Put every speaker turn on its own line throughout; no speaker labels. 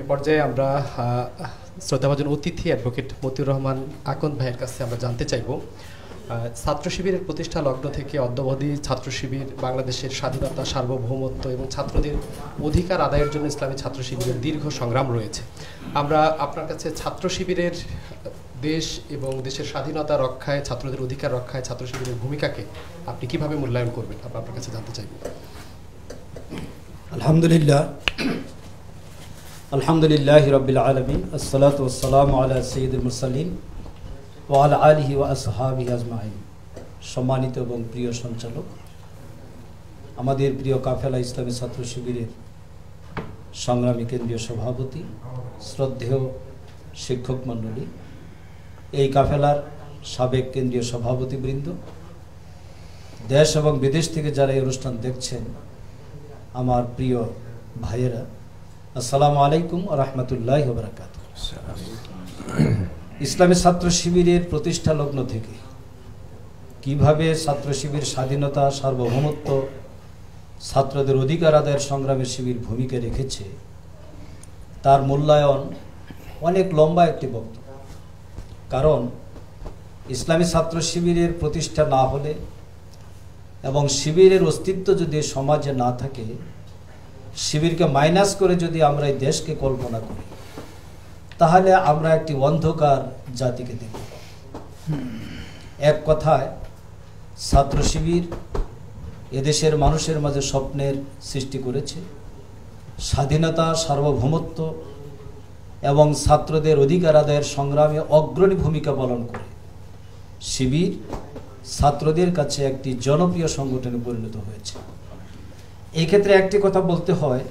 এ পর্যায়ে আমরা শ্রদ্ধাভাজন অতিথি অ্যাডভোকেট মতিউর রহমান আকন্দ ভাইয়ের কাছে আমরা জানতে চাইব, ছাত্র শিবিরের প্রতিষ্ঠা লগ্ন থেকে অদ্যাবধি ছাত্র শিবির বাংলাদেশের স্বাধীনতা, সার্বভৌমত্ব এবং ছাত্রদের অধিকার আদায়ের জন্য ইসলামী ছাত্র শিবিরের দীর্ঘ সংগ্রাম রয়েছে। আমরা আপনার কাছে ছাত্র শিবিরের দেশ এবং দেশের স্বাধীনতা রক্ষায়, ছাত্রদের অধিকার রক্ষায় ছাত্র শিবিরের ভূমিকাকে আপনি কিভাবে মূল্যায়ন করবেন, আমরা আপনার কাছে জানতে চাইব।
আলহামদুলিল্লাহ রাব্বিল আলামিন, আসসালাতু ওয়াসসালামু আলা সাইয়্যিদিল মুরসালিন ওয়া আলা আলিহি ওয়া আসহাবিহি আজমাইন। সম্মানিত এবং প্রিয় সঞ্চালক, আমাদের প্রিয় কাফেলা ইসলামী ছাত্র শিবিরের সংগ্রামী কেন্দ্রীয় সভাপতি, শ্রদ্ধেয় শিক্ষক মণ্ডলী, এই কাফেলার সাবেক কেন্দ্রীয় সভাপতিবৃন্দ, দেশ এবং বিদেশ থেকে যারা এই অনুষ্ঠান দেখছেন, আমার প্রিয় ভাইয়েরা, আসসালামু আলাইকুম ওয়া রাহমাতুল্লাহি ওয়া বারাকাতুহু। ইসলামী ছাত্র শিবিরের প্রতিষ্ঠা লগ্ন থেকে কিভাবে ছাত্র শিবির স্বাধীনতা, সার্বভৌমত্ব, ছাত্রদের অধিকার আদায়ের সংগ্রামে শিবির ভূমিকা রেখেছে তার মূল্যায়ন অনেক লম্বা একটি বক্তব্য। কারণ ইসলামী ছাত্র শিবিরের প্রতিষ্ঠা না হলে এবং শিবিরের অস্তিত্ব যদি সমাজে না থাকে, শিবিরকে মাইনাস করে যদি আমরা এই দেশকে কল্পনা করি, তাহলে আমরা একটি অন্ধকার জাতিকে দেখব। এক কথায় ছাত্র শিবির এদেশের মানুষের মাঝে স্বপ্নের সৃষ্টি করেছে, স্বাধীনতা, সার্বভৌমত্ব এবং ছাত্রদের অধিকার আদায়ের সংগ্রামে অগ্রণী ভূমিকা পালন করে শিবির ছাত্রদের কাছে একটি জনপ্রিয় সংগঠনে পরিণত হয়েছে। এই ক্ষেত্রে একটি কথা বলতে হয়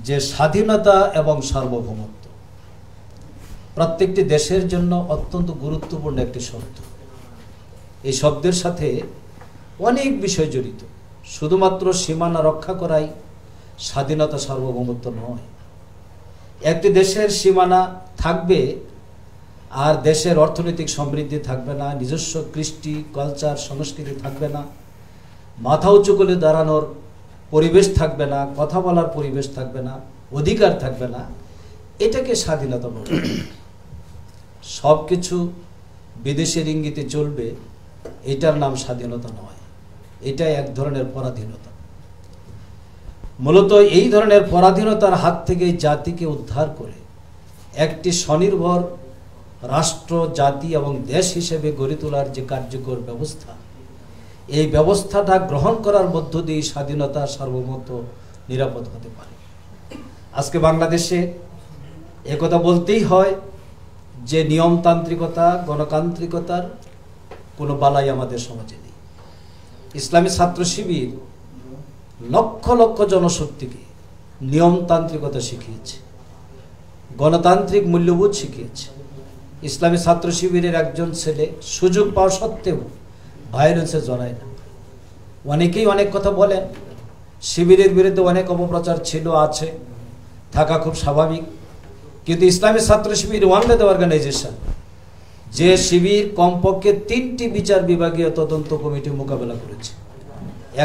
যে স্বাধীনতা এবং সার্বভৌমত্ব প্রত্যেকটি দেশের জন্য অত্যন্ত গুরুত্বপূর্ণ একটি শব্দ। এই শব্দের সাথে অনেক বিষয় জড়িত। শুধুমাত্র সীমানা রক্ষা করাই স্বাধীনতা, সার্বভৌমত্ব নয়। একটি দেশের সীমানা থাকবে আর দেশের অর্থনৈতিক সমৃদ্ধি থাকবে না, নিজস্ব কৃষ্টি, কালচার, সংস্কৃতি থাকবে না, মাথা উঁচু করে দাঁড়ানোর পরিবেশ থাকবে না, কথা বলার পরিবেশ থাকবে না, অধিকার থাকবে না, এটাকে স্বাধীনতা বলে। সব কিছু বিদেশের ইঙ্গিতে চলবে, এটার নাম স্বাধীনতা নয়, এটা এক ধরনের পরাধীনতা। মূলত এই ধরনের পরাধীনতার হাত থেকে জাতিকে উদ্ধার করে একটি স্বনির্ভর রাষ্ট্র, জাতি এবং দেশ হিসেবে গড়ে তোলার যে কার্যকর ব্যবস্থা, এই ব্যবস্থাটা গ্রহণ করার মধ্য দিয়ে স্বাধীনতা, সার্বভৌমত্ব নিরাপদ হতে পারে। আজকে বাংলাদেশে একথা বলতেই হয় যে নিয়মতান্ত্রিকতা, গণতান্ত্রিকতার কোনো বালাই আমাদের সমাজে নেই। ইসলামী ছাত্র শিবির লক্ষ লক্ষ জনশক্তিকে নিয়মতান্ত্রিকতা শিখিয়েছে, গণতান্ত্রিক মূল্যবোধ শিখিয়েছে। ইসলামী ছাত্র শিবিরের একজন ছেলে সুযোগ পাওয়া সত্ত্বেও ভায়োলেন্সে জড়ায় না। অনেকেই অনেক কথা বলেন, শিবিরের বিরুদ্ধে অনেক অপপ্রচার ছিল, আছে, থাকা খুব স্বাভাবিক। কিন্তু ইসলামী ছাত্র শিবির ওয়ান দ্য অর্গানাইজেশন, যে শিবির কমপক্ষে 3টি বিচার বিভাগীয় তদন্ত কমিটি মোকাবেলা করেছে।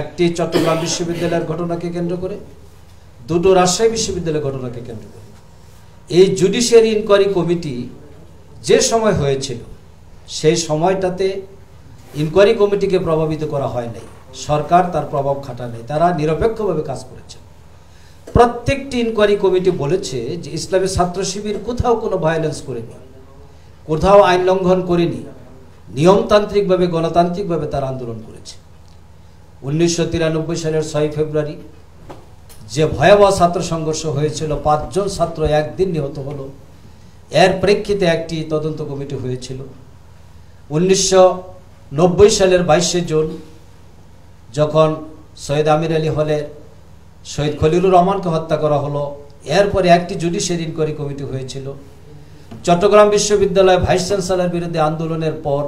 একটি চট্টগ্রাম বিশ্ববিদ্যালয়ের ঘটনাকে কেন্দ্র করে, 2টো রাজশাহী বিশ্ববিদ্যালয়ের ঘটনাকে কেন্দ্র করে। এই জুডিশিয়ারি ইনকোয়ারি কমিটি যে সময় হয়েছিল, সেই সময়টাতে ইনকোয়ারি কমিটিকে প্রভাবিত করা হয় নাই, সরকার তার প্রভাব খাটায় নাই, তারা নিরপেক্ষভাবে কাজ করেছে। প্রত্যেকটি ইনকোয়ারি কমিটি বলেছে যে ইসলামী ছাত্র শিবির কোথাও কোনো ভায়োলেন্স করেনি, কোথাও আইন লঙ্ঘন করেনি, নিয়মতান্ত্রিকভাবে, গণতান্ত্রিকভাবে তার আন্দোলন করেছে। 1993 সালের 6 ফেব্রুয়ারি যে ভয়াবহ ছাত্র সংঘর্ষ হয়েছিল, 5 জন ছাত্র একদিন নিহত হলো, এর প্রেক্ষিতে একটি তদন্ত কমিটি হয়েছিল। 1990 সালের 22 জুন যখন সৈয়দ আমির আলী হলের শহীদ খলিলুর রহমানকে হত্যা করা হলো, এরপরে একটি জুডিশিয়ারি ইনকোয়ারি কমিটি হয়েছিল। চট্টগ্রাম বিশ্ববিদ্যালয়ে ভাইস চ্যান্সেলরের বিরুদ্ধে আন্দোলনের পর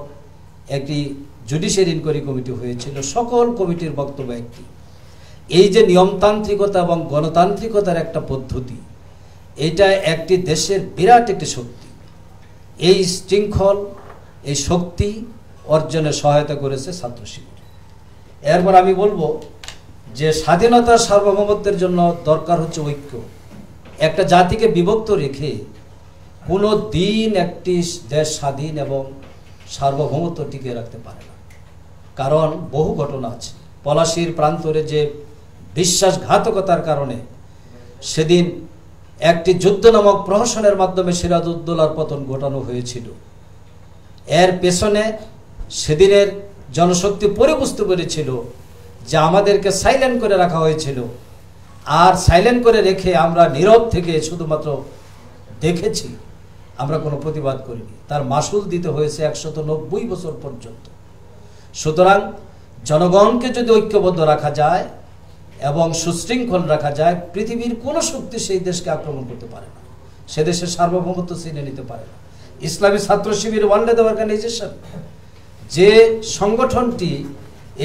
একটি জুডিশিয়ারি ইনকোয়ারি কমিটি হয়েছিল। সকল কমিটির বক্তব্য একটি, এই যে নিয়মতান্ত্রিকতা এবং গণতান্ত্রিকতার একটা পদ্ধতি, এটা একটি দেশের বিরাট একটি শক্তি। এই শৃঙ্খল, এই শক্তি অর্জনে সহায়তা করেছে ছাত্র শিবির। এরপর আমি বলবো যে স্বাধীনতা, সার্বভৌমত্বের জন্য দরকার হচ্ছে ঐক্য, একটা জাতিকে বিভক্ত রেখে কোনো দিন একটি দেশ স্বাধীন এবং সার্বভৌমত্ব টিকিয়ে রাখতে পারে না। কারণ বহু ঘটনা আছে। পলাশীর প্রান্তরে যে বিশ্বাসঘাতকতার কারণে সেদিন একটি যুদ্ধ নামক প্রহসনের মাধ্যমে সিরাজউদ্দৌলার পতন ঘটানো হয়েছিল, এর পেছনে সেদিনের জনশক্তি পরে বুঝতে পেরেছিল যে আমাদেরকে সাইলেন্ট করে রাখা হয়েছিল, আর সাইলেন্ট করে রেখে আমরা নীরব থেকে শুধুমাত্র দেখেছি, আমরা কোনো প্রতিবাদ করিনি। তার মাসুল দিতে হয়েছে 190 বছর পর্যন্ত। সুতরাং জনগণকে যদি ঐক্যবদ্ধ রাখা যায় এবং সুশৃঙ্খল রাখা যায়, পৃথিবীর কোনো শক্তি সেই দেশকে আক্রমণ করতে পারে না, সে দেশের সার্বভৌমত্ব ছিনিয়ে নিতে পারে না। ইসলামী ছাত্র শিবির ওয়ার্ল্ড অর্গানাইজেশন যে সংগঠনটি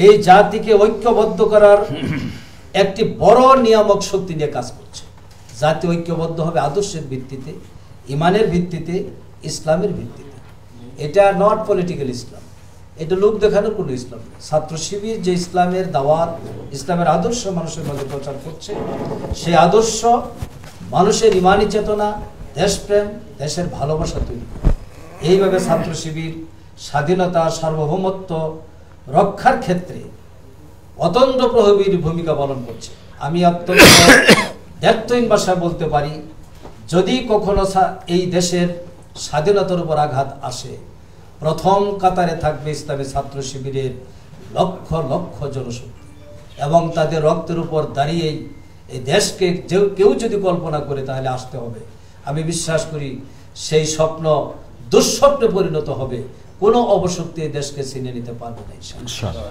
এই জাতিকে ঐক্যবদ্ধ করার একটি বড় নিয়ামক শক্তি নিয়ে কাজ করছে। জাতি ঐক্যবদ্ধ হবে আদর্শের ভিত্তিতে, ইমানের ভিত্তিতে, ইসলামের ভিত্তিতে। এটা নট পলিটিক্যাল ইসলাম, এটা লোক দেখানোর কোনো ইসলাম নেই। ছাত্র শিবির যে ইসলামের দাওয়াত, ইসলামের আদর্শ মানুষের মধ্যে প্রচার করছে, সেই আদর্শ মানুষের ইমানি চেতনা, দেশপ্রেম, দেশের ভালোবাসা তৈরি করে। এইভাবে ছাত্র শিবির স্বাধীনতা, সার্বভৌমত্ব রক্ষার ক্ষেত্রে অতন্দ্র প্রহরীর ভূমিকা পালন করছে। আমি অত্যন্ত দ্ব্যর্থহীন ভাষায় বলতে পারি, যদি কখনো এই দেশের স্বাধীনতার উপর আঘাত আসে, প্রথম কাতারে থাকবে ইসলামী ছাত্র শিবিরের লক্ষ লক্ষ জনশক্তি, এবং তাদের রক্তের উপর দাঁড়িয়েই এই দেশকে কেউ যদি কল্পনা করে তাহলে আসতে হবে। আমি বিশ্বাস করি সেই স্বপ্ন দুঃস্বপ্নে পরিণত হবে, কোনো অবশক্তি এই দেশকে ছিনিয়ে নিতে পারবে না ইনশাআল্লাহ।